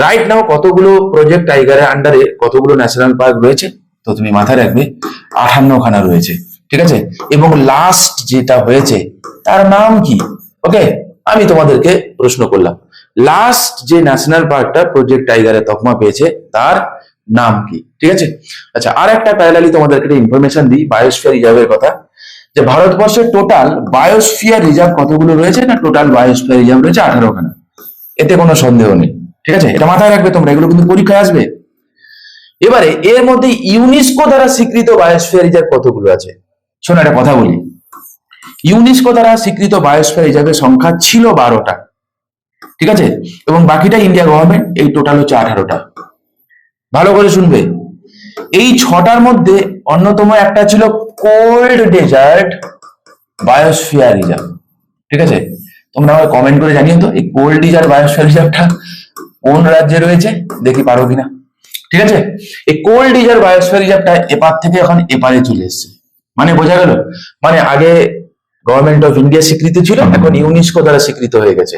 রাইট নাও কতগুলো প্রজেক্ট টাইগারের আন্ডারে কতগুলো ন্যাশনাল পার্ক রয়েছে? তো তুমি মাথায় রাখবে 58খানা রয়েছে। ঠিক আছে, এবং লাস্ট যেটা হয়েছে তার নাম কি? ওকে, আমি তোমাদেরকে প্রশ্ন করলাম, লাস্ট যে ন্যাশনাল পার্কটা প্রজেক্ট টাইগারের তকমা পেয়েছে তার নাম কি? ঠিক আছে, আচ্ছা, আর একটা প্যারালালি তোমাদেরকে ইনফরমেশন দিই বায়োস্ফিয়ার রিজার্ভের কথা, যে ভারতবর্ষের টোটাল বায়োস্ফিয়ার রিজার্ভ কতগুলো রয়েছে? না, টোটাল বায়োস্ফিয়ার রিজার্ভ রয়েছে 18খানা, এতে কোনো সন্দেহ নেই। ঠিক আছে, এটা মাথায় রাখবে তোমরা, এগুলো কিন্তু পরীক্ষায় আসবে। এবারে এর মধ্যে ইউনেস্কো দ্বারা স্বীকৃত বায়োস্ফিয়ার রিজার্ভ কতগুলো আছে? শোনো, একটা কথা বলি, ইউনেস্কো দ্বারা স্বীকৃত বায়োস্ফিয়ার রিজার্ভের সংখ্যা ছিল 12টা। ঠিক আছে, এবং বাকিটা ইন্ডিয়া গভর্নমেন্ট, এই টোটাল হচ্ছে 18টা। ভালো করে শুনবে, এই 6টার মধ্যে অন্যতম একটা ছিল কোল্ড ডেজার্ট বায়োস্ফিয়ার রিজার্ভ। ঠিক আছে, তোমরা আমাকে কমেন্ট করে জানিও তো এই কোল্ড ডেজার্ট বায়োস্ফিয়ার রিজার্ভটা কোন রাজ্যে রয়েছে, দেখি পারো কিনা। ঠিক আছে, এই কোল্ড ডেজার্ট বায়োস্ফিয়ার রিজার্ভটা এপার থেকে এখন এপারে চলে এসেছে, মানে বোঝা গেল, মানে আগে গভর্নমেন্ট অফ ইন্ডিয়া স্বীকৃত ছিল, এখন ইউনেস্কো দ্বারা স্বীকৃত হয়ে গেছে।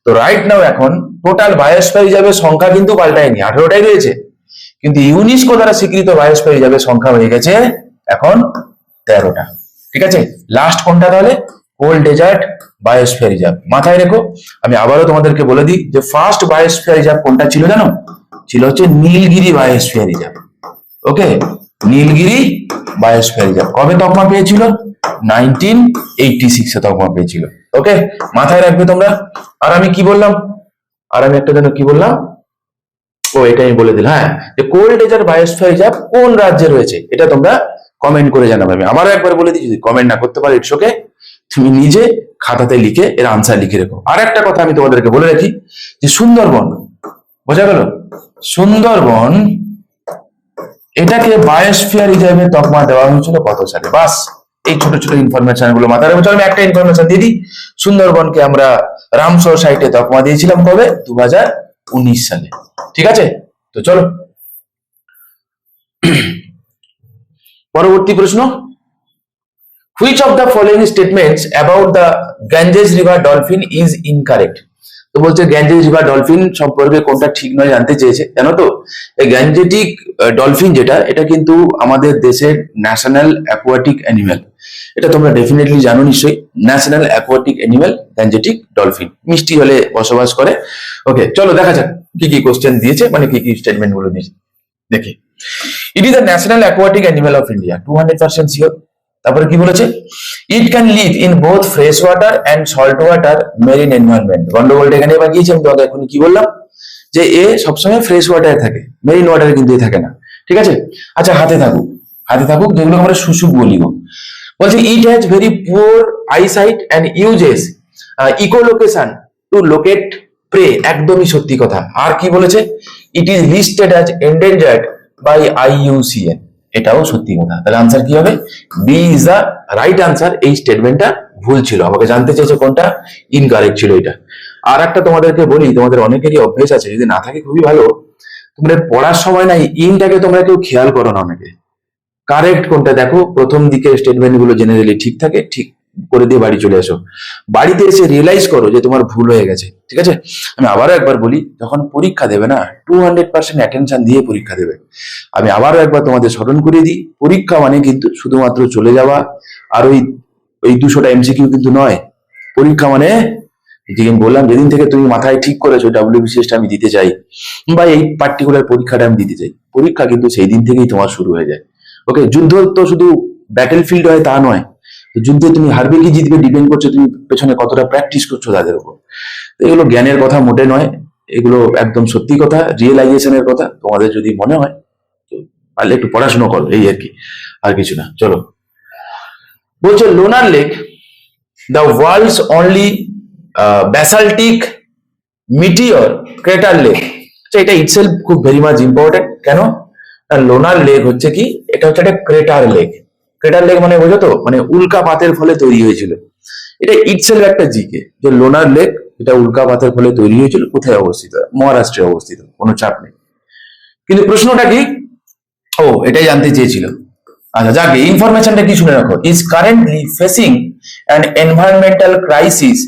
তো রাইট নাও এখন টোটাল বায়োস্ফিয়ার রিজার্ভের সংখ্যা কিন্তু পাল্টায়নি, 18টাই রয়েছে, কিন্তু ইউনেস্কো দ্বারা স্বীকৃত বায়োস্ফিয়ার রিজার্ভের সংখ্যা হয়ে গেছে এখন 13টা। ঠিক আছে, লাস্ট কোনটা তাহলে? Cold dessert biosphere reserve. মাথায় রেখো, আমি আবারও তোমাদেরকে বলে দিই যে ফার্স্ট বায়োস্ফিয়ার রিজার্ভ কোনটা ছিল জানো? ছিল হচ্ছে নীলগিরি বায়োস্ফিয়ার রিজার্ভ। ওকে, নীলগিরি বায়োস্ফিয়ার রিজার্ভ কবে তকমা পেয়েছিল? 1986 তকমা পেয়েছিল। ওকে, মাথায় রাখবে তোমরা। আর আমি কি বললাম? একটা যেন কি বললাম, ও এটা আমি বলে দিলাম, হ্যাঁ, যে কোল্ড ডেজার্ট বায়োস্ফিয়ার রিজার্ভ কোন রাজ্যে রয়েছে এটা তোমরা কমেন্ট করে জানাবে। আমি আবারও একবার বলে দিই, যদি কমেন্ট না করতে পারো ইটস ওকে, তুমি নিজে খাতাতে লিখে এর আনসার লিখে রেখো। আর একটা কথা আমি তোমাদেরকে বলে রাখি, যে সুন্দরবন, বোঝা গেল, সুন্দরবন এটাকে বায়োস্ফিয়ার রিজার্ভের তকমা দেওয়া হয়েছিল কত সালে? বাস এই ছোট ছোট ইনফরমেশন গুলো মাথায় রাখবো। চলো, আমি একটা ইনফরমেশন দিয়ে দিই, সুন্দরবনকে আমরা রামসর সাইটে তকমা দিয়েছিলাম কবে? 2019 সালে। ঠিক আছে, তো চলো পরবর্তী প্রশ্ন, which of the following statements about the Ganges river dolphin is incorrect? তো বলছে গ্যাঞ্জেটিক বা ডলফিন সম্পর্কে কোনটা ঠিক নয় জানতে চেয়েছে, জানো তো এই গ্যাঞ্জেটিক ডলফিন যেটা, এটা কিন্তু আমাদের দেশের ন্যাশনাল অ্যাকোয়াটিক অ্যানিমেল। এটা তোমরা ডেফিনেটলি জানো নিশ্চয়ই, national aquatic animal Gangetic dolphin, মিষ্টি জলে বসবাস করে। ওকে, চলো দেখা যাক কি কি কোশ্চেন দিয়েছে, মানে কি কি স্টেটমেন্ট গুলো দিয়েছে দেখি। It is the national aquatic animal of India, 200% sure. তারপরে কি বলেছে, it can live in both fresh water and salt water marine environment. গন্ডগোলটা এখানে এবার গিয়েছি, আমি তোমাকে এখন কি বললাম যে এ সবসময় ফ্রেশ ওয়াটারে থাকে, মেরিন ওয়াটারে কিন্তু এ থাকে না, ঠিক আছে। আচ্ছা, হাতে থাকুক, হাতে থাকুক, যেগুলো আমরা শুশুক বলি গো। বলছে it has very poor eyesight and uses echolocation to locate prey, একদমই সত্যি কথা। আর কি বলেছে, it is listed as endangered by IUCN, এটাও সত্যি কথা। তাহলে আনসার কি হবে, B is the right answer. এই স্টেটমেন্টটা ভুল ছিল, আমাকে জানতে চেয়েছে কোনটা ইনকারেক্ট ছিল এটা। আর একটা তোমাদেরকে বলি, তোমাদের অনেকেরই অভ্যেস আছে, যদি না থাকে খুবই ভালো, তোমরা পড়ার সময় না ইনটাকে তোমরা কেউ খেয়াল করো না অনেকে। কারেক্ট কোনটা দেখো, প্রথম দিকের স্টেটমেন্ট গুলো জেনারেলি ঠিক থাকে, ঠিক করে দিয়ে বাড়ি চলে আসো। বাড়িতে এসে রিয়েলাইজ করো যে তোমার ভুল হয়ে গেছে, ঠিক আছে। আমি আবারও একবার বলি, যখন পরীক্ষা দেবে না 200% অ্যাটেনশন দিয়ে পরীক্ষা দেবে। আমি আবারও একবার তোমাদের স্মরণ করিয়ে দিই, পরীক্ষা মানে কিন্তু শুধুমাত্র চলে যাওয়া আর ওই 200টা MCQ কিন্তু নয়। পরীক্ষা মানে যেদিন বললাম, যেদিন থেকে তুমি মাথায় ঠিক করেছো WBCS টা আমি দিতে চাই, বা এই পার্টিকুলার পরীক্ষাটা আমি দিতে চাই, পরীক্ষা কিন্তু সেই দিন থেকেই তোমার শুরু হয়ে যায়। ওকে, যুদ্ধ তো শুধু ব্যাটেল ফিল্ড হয় তা নয়, যুদ্ধে তুমি হারবে কি জিতবে ডিপেন্ড করছে তুমি পেছনে কতটা প্র্যাকটিস করছো তাদের উপর। এগুলো জ্ঞানের কথা মোটে নয়, এগুলো একদম সত্যি কথা, রিয়েলাইজেশনের কথা। তোমাদের যদি মনে হয় তো পারলে একটু পড়াশোনা করো, এই আর কি, আর কিছু না। চলো, বলছে Lonar lake, the world's only basaltic meteor crater lake. এটা ইটসেলফ খুব ভেরি মাচ ইম্পর্টেন্ট। কেন, লোনার লেক হচ্ছে কি, এটা হচ্ছে একটা ক্রেটার লেক। ক্রেটার লেক মানে বোঝো তো, মানে উল্কাপাতের ফলে তৈরি হয়েছিল। এটা ইটসেলফ একটা জিকে, যে লোনার লেক এটা উল্কাপাতের ফলে তৈরি হয়েছিল। কোথায় অবস্থিত, মহারাষ্ট্রে অবস্থিত, কোনো চাপ নেই। কিন্তু প্রশ্নটা কি, ও এটাই জানতে চেয়েছিল। আচ্ছা, যাকে ইনফরমেশনটা কি শুনে রাখো, is currently facing an environmental crisis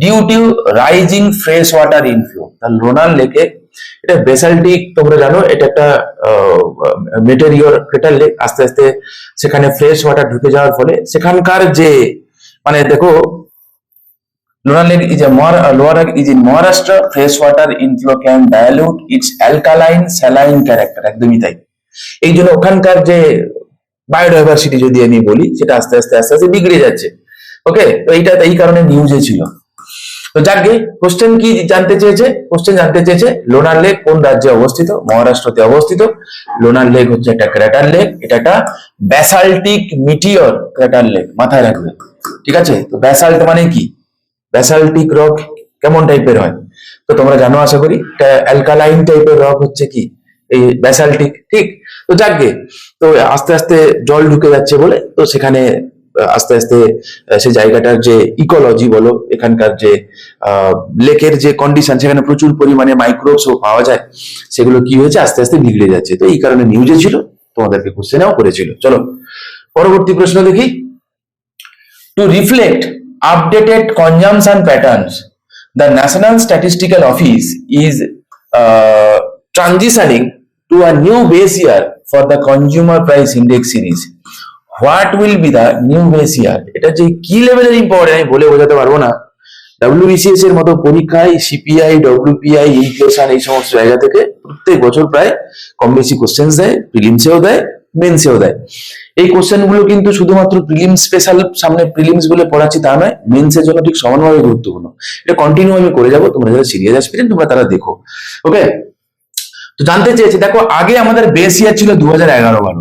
due to rising fresh water inflow. তার লোনার লেকে, এটা বেসাল্টিক, তোমরা জানো এটা একটা মেটেরিয়র ক্রেটার লেক। আস্তে আস্তে সেখানে ফ্রেশ ওয়াটার ঢুকে যাওয়ার ফলে সেখানকার যে, মানে দেখো, Lonar lake is lower is in Maharashtra, fresh water inflow can dilute its alkaline saline character, একদমই তাই। এই জন্য ওখানকার যে বায়োডাইভার্সিটি যদি আমি বলি, সেটা আস্তে আস্তে আস্তে আস্তে বিগড়ে যাচ্ছে। ওকে, তো এইটা এই কারণে নিউজে ছিল। তো যাকে কোশ্চেন কি জানতে চেয়েছে, কোশ্চেন জানতে চেয়েছে লোনার লেক কোন রাজ্যে অবস্থিত, মহারাষ্ট্রতে অবস্থিত। লোনার লেক হচ্ছে একটা ক্র্যাটার লেক, এটা একটা ব্যাসাল্টিক মিটিওর ক্র্যাটার লেক, মাথায় রাখবে, ঠিক আছে। তো ব্যাসাল্ট মানে কি, ব্যাসাল্টিক রক কেমন টাইপের হয় তো তোমরা জানো আশা করি, অ্যালকালাইন টাইপের রক হচ্ছে কি এই ব্যাসাল্টিক, ঠিক। তো যাকে, তো আস্তে আস্তে জল ঢুকে যাচ্ছে বলে, তো সেখানে আস্তে আস্তে সেই জায়গাটার যে ইকোলজি বলো, এখানকার যে লেকের যে কন্ডিশন, সেখানে প্রচুর পরিমাণে মাইক্রোবসও পাওয়া যায়, সেগুলো কি হয়েছে, আস্তে আস্তে বিগড়ে যাচ্ছে। তো এই কারণে নিউজে ছিল, তোমাদেরকে কোশ্চেনেও করেছিল। চলো পরবর্তী প্রশ্ন দেখি। Two reflect updated consumption patterns, the National Statistical Office is transitioning to a new base year for the Consumer Price Index series. What will be the new base year? এটা যে কি লেভেলের ইম্পর্টেন্ট আমি বলে বোঝাতে পারবো না। WBCS এর মতো পরীক্ষায় CPI, WPI, ইনফ্লেশন, এই সমস্ত জায়গা থেকে প্রত্যেক বছর প্রায় কম বেশি কোশ্চেন দেয়, প্রিলিমসেও দেয়, মেন্সেও দেয়। এই কোশ্চেন গুলো কিন্তু শুধুমাত্র প্রিলিমস স্পেশাল, সামনে প্রিলিমস বলে পড়াচ্ছি তা নয়, মেন্সের জন্য ঠিক সমানভাবে গুরুত্বপূর্ণ। এটা কন্টিনিউ আমি করে যাবো, তোমরা যারা সিরিয়াস অ্যাসপিরেন্ট তোমরা তারা দেখো। ওকে, তো জানতে চেয়েছি, দেখো আগে আমাদের বেস ইয়ার ছিল 2011-12,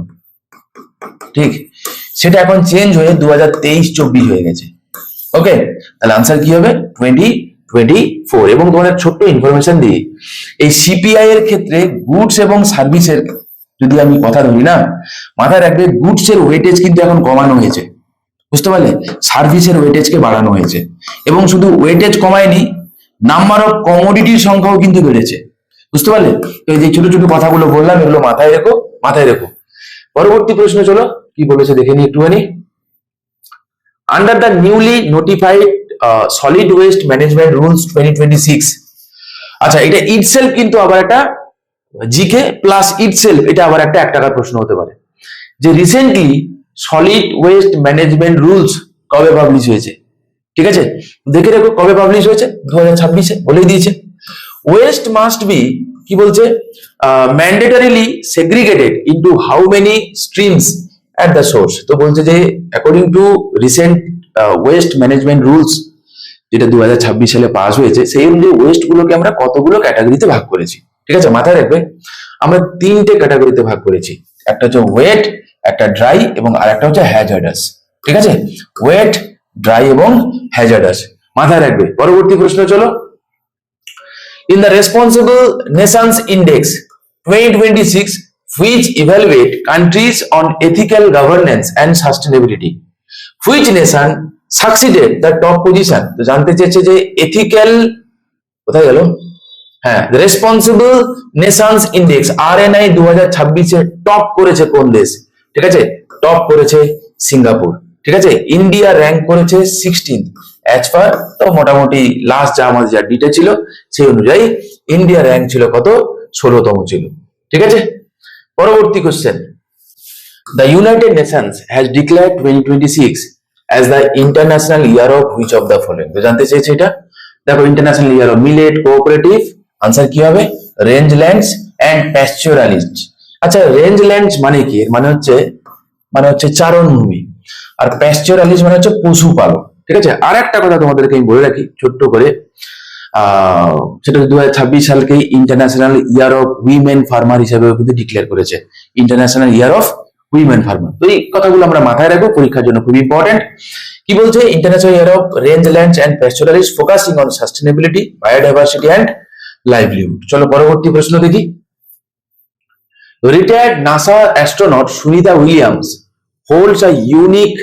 ঠিক, সেটা এখন চেঞ্জ হয়ে 2023-24 হয়ে গেছে। ওকে, তাহলে আনসার কি হবে 2024। এবং তোমাদের ছোট্ট ইনফরমেশন দিই, এই সিপিআই এর ক্ষেত্রে গুডস এবং সার্ভিসের যদি আমি কথা ধরি না, মাথায় রাখবে গুডস এর ওয়েটেজ কিন্তু এখন কমানো হয়েছে, বুঝতে পারলে, সার্ভিসের ওয়েটেজকে বাড়ানো হয়েছে। এবং শুধু ওয়েটেজ কমায়নি, নাম্বার অফ কমোডিটির সংখ্যাও কিন্তু বেড়েছে, বুঝতে পারলে। তো এই যে ছোট ছোট কথাগুলো বললাম, এগুলো মাথায় রেখো, মাথায় রেখো। পরবর্তী প্রশ্ন চলো, কি বলেছে দেখে নি একটুখানি। Under the newly notified solid waste management rules 2026। আচ্ছা, এটা ইটসেলফ কিন্তু আবার একটা জিকে প্লাস ইটসেলফ, এটা আবার একটা 1 টাকার প্রশ্ন হতে পারে, যে recently solid waste management rules কবে পাবলিশ হয়েছে। ঠিক আছে, দেখে রাখো কবে পাবলিশ হয়েছে, 2026-এ বলেই দিয়েছে। ওয়েস্ট মাস্ট বি, কি বলছে, mandatorily segregated into how many streams at the source. তো বলছে যে according to recent waste management rules, যেটা 2026 সালে পাস হয়েছে, সেই অনুযায়ী ওয়েস্ট গুলোকে আমরা কতগুলো ক্যাটাগরিতে ভাগ করেছি। ঠিক আছে, মাথায় রাখবে আমরা 3টে ক্যাটাগরিতে ভাগ করেছি, একটা হচ্ছে ওয়েট, একটা ড্রাই এবং আরেকটা হচ্ছে হ্যাজার্ডাস। ঠিক আছে, ওয়েট, ড্রাই এবং হ্যাজার্ডাস মাথায় রাখবে। পরবর্তী প্রশ্ন চলো। In the Responsible Nations Index 2026, which evaluate countries on ethical governance and sustainability, which nation succeeded the top position? তো জানতে চেয়েছে যে এথিক্যাল, কোথায় গেল, হ্যাঁ, রেসপন্সিবল নেশনস ইন্ডেক্স RNI 2026-এ টপ করেছে কোন দেশ? ঠিক আছে, টপ করেছে সিঙ্গাপুর। ঠিক আছে, ইন্ডিয়া র্যাঙ্ক করেছে 16th অ্যাজ পার, তো মোটামুটি লাস্ট যা আমাদের যা ডিটা ছিল সেই অনুযায়ী ইন্ডিয়া র্যাঙ্ক ছিল কত, 16তম ছিল। ঠিক আছে, পরবর্তী question. The United Nations has declared 2026 as the International Year of which of the following? তো জানতে চেয়েছে এটা, দেখো international year of millet, cooperative, answer কি হবে, রেঞ্জল্যান্ডস এন্ড প্যাস্চুরালিস্ট। আচ্ছা, রেঞ্জল্যান্ডস মানে কি, মানে হচ্ছে চারণভূমি, আর প্যাস্চুরালিস্ট মানে হচ্ছে পশুপালক। ঠিক আছে, আর একটা কথা তোমাদেরকে আমি বলে রাখি ছোট্ট করে, সেটা 2026 সালকে international year of women farmer হিসেবে কিন্তু ডিক্লেয়ার করেছে, international year of women farmer. তো এই কথাগুলো আমরা মাথায় রাখবো, পরীক্ষার জন্য খুব ইম্পর্টেন্ট। কি বলছে, international year of rangelands and pastoralist focusing on sustainability, biodiversity and livelihood. চলো পরবর্তী প্রশ্ন দেখি। Retired NASA astronaut Sunita Williams holds a unique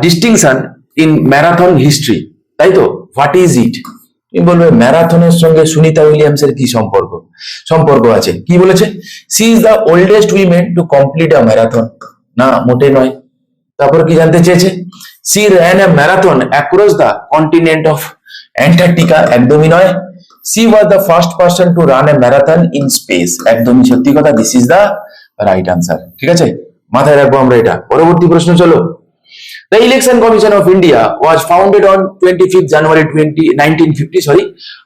distinction in marathon history, তাই তো, হোয়াট ইজ ইট? তুমি বলবে ম্যারাথনের সঙ্গে সুনিতা উইলিয়ামস এর কি সম্পর্ক আছে? কি বলেছে, she is the oldest women to complete a marathon, না মোটে নয়। তারপর কি জানতে চেয়েছে, she ran a marathon across the continent of Antarctica, একদমই নয়। She was the first person to run a marathon in space, একদমই সত্যি কথা, this is the right answer. ঠিক আছে, মাথায় রাখবো আমরা এটা। পরবর্তী প্রশ্ন চলো। The Election Commission of India was founded on 25th January 1950,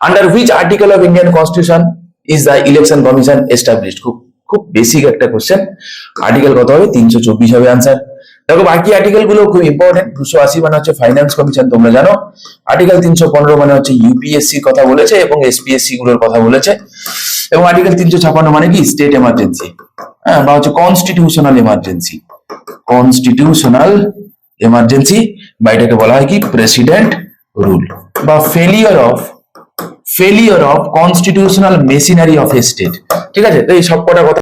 under which article of Indian Constitution is the Election Commission established? খুব বেসিক একটা কোশ্চেন, আর্টিকেল কত হবে, 324 হবে আনসার। দেখো বাকি আর্টিকেল গুলো খুব ইম্পর্টেন্ট, 280 মানে হচ্ছে ফাইন্যান্স কমিশন, তোমরা জানো। আর্টিকেল 315 মানে হচ্ছে ইউপিএসসি কথা বলেছে এবং এসপিএসসি গুলোর কথা বলেছে, এবং আর্টিকেল 356 মানে কি, স্টেট এমার্জেন্সি, হ্যাঁ, বা হচ্ছে কনস্টিটিউশনাল এমার্জেন্সি, বা এটাকে বলা হয় কি, প্রেসিডেন্ট রুল, বা failure of constitutional machinery of a state. ঠিক আছে, তো এই সব কটা কথা